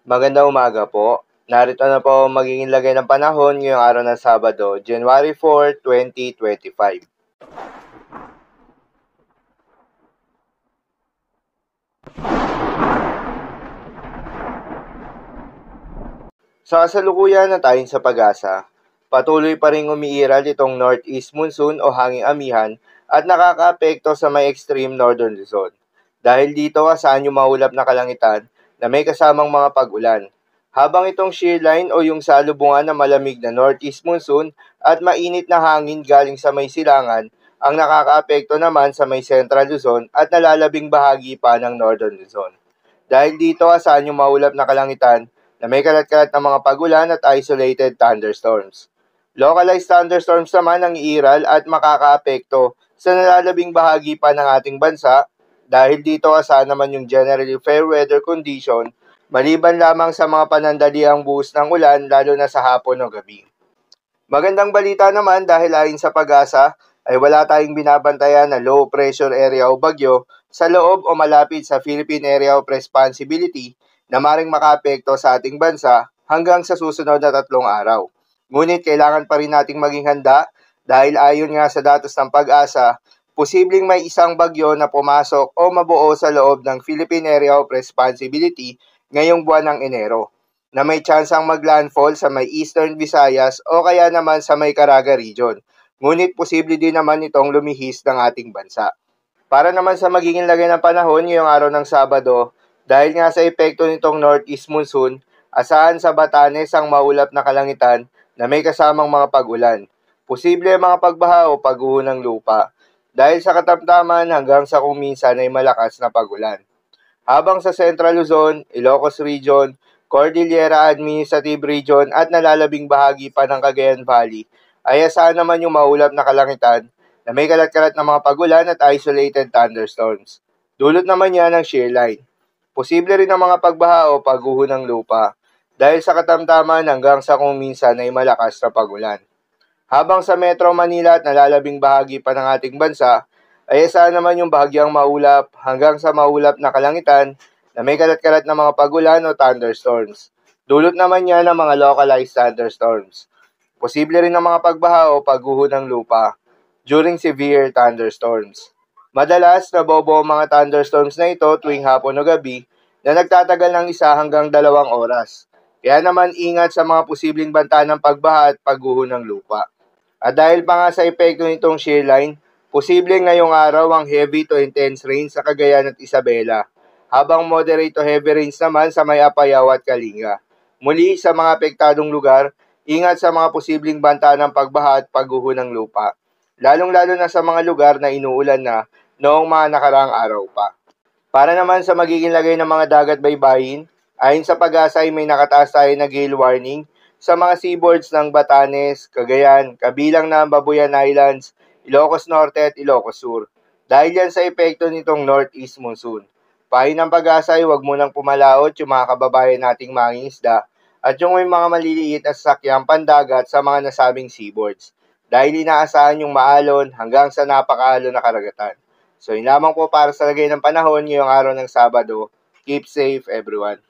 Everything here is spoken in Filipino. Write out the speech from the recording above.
Magandang umaga po. Narito na po ang magiging lagay ng panahon ngayong araw ng Sabado, January 4, 2025. Sa kasalukuyan na tayo sa pag-asa, patuloy pa rin umiiral itong northeast monsoon o hanging amihan at nakakaapekto sa may extreme northern Luzon. Dahil dito asahan yung maulap na kalangitan na may kasamang mga pag-ulan. Habang itong shear line o yung salubungan na malamig na northeast monsoon at mainit na hangin galing sa may silangan ang nakakaapekto naman sa may central Luzon at nalalabing bahagi pa ng northern Luzon. Dahil dito asahan yung maulap na kalangitan na may kalat-kalat na mga pagulan at isolated thunderstorms. Localized thunderstorms naman ang iiral at makakaapekto sa nalalabing bahagi pa ng ating bansa dahil dito asahan naman yung generally fair weather condition maliban lamang sa mga panandaliang buhos ng ulan lalo na sa hapon o gabi. Magandang balita naman dahil ayon sa pag-asa ay wala tayong binabantayan na low pressure area o bagyo sa loob o malapit sa Philippine Area of Responsibility na maring makaapekto sa ating bansa hanggang sa susunod na 3 araw. Ngunit kailangan pa rin nating maging handa dahil ayon nga sa datos ng pag-asa, posibleng may isang bagyo na pumasok o mabuo sa loob ng Philippine Area of Responsibility ngayong buwan ng Enero na may tsansang maglandfall sa may Eastern Visayas o kaya naman sa may Caraga region. Ngunit posible din naman itong lumihis ng ating bansa. Para naman sa magiging lagay ng panahon ngayong araw ng Sabado, dahil nga sa epekto nitong northeast monsoon, asahan sa Batanes ang maulap na kalangitan na may kasamang mga pag-ulan. Posible ang mga pagbaha o pagguho ng lupa. Dahil sa katamtaman hanggang sa kung minsan ay malakas na pag-ulan. Habang sa Central Luzon, Ilocos Region, Cordillera Administrative Region at nalalabing bahagi pa ng Cagayan Valley ay asahan naman yung maulap na kalangitan na may kalat-kalat na mga pagulan at isolated thunderstorms. Dulot naman yan ng shear line. Posible rin ang mga pagbaha o pagguho ng lupa dahil sa katamtaman hanggang sa kung minsan ay malakas na pagulan. Habang sa Metro Manila at nalalabing bahagi pa ng ating bansa, ay asahan naman yung bahagyang maulap hanggang sa maulap na kalangitan na may kalat-kalat na mga pagulan o thunderstorms. Dulot naman yan ng mga localized thunderstorms. Posible rin ang mga pagbaha o pagguho ng lupa during severe thunderstorms. Madalas nabobo ang mga thunderstorms na ito tuwing hapon o gabi na nagtatagal ng 1 hanggang 2 oras. Kaya naman ingat sa mga posibleng banta ng pagbaha at pagguho ng lupa. At dahil pa nga sa epekto nitong shear line, posible ngayong araw ang heavy to intense rain sa Cagayan at Isabela, habang moderate to heavy rains naman sa may Apayao at Kalinga. Muli sa mga apektadong lugar, ingat sa mga posibleng banta ng pagbaha at pagguho ng lupa, lalong-lalo na sa mga lugar na inuulan na noong mga nakaraang araw pa. Para naman sa magiging lagay ng mga dagat baybayin, ayon sa pag-asa ay may nakataas tayo na gale warning sa mga seaboards ng Batanes, Cagayan, kabilang na Babuyan Islands, Ilocos Norte at Ilocos Sur. Dahil yan sa epekto nitong northeast monsoon. Payo ng pag-asa ay huwag munang pumalaot yung mga kababayan nating mangingisda at yung may mga maliliit na sasakyang pandagat sa mga nasabing seaboards. Dahil inaasahan yung maalon hanggang sa napakaalon na karagatan. So yun lamang po para sa lagay ng panahon ngayong araw ng Sabado. Keep safe everyone.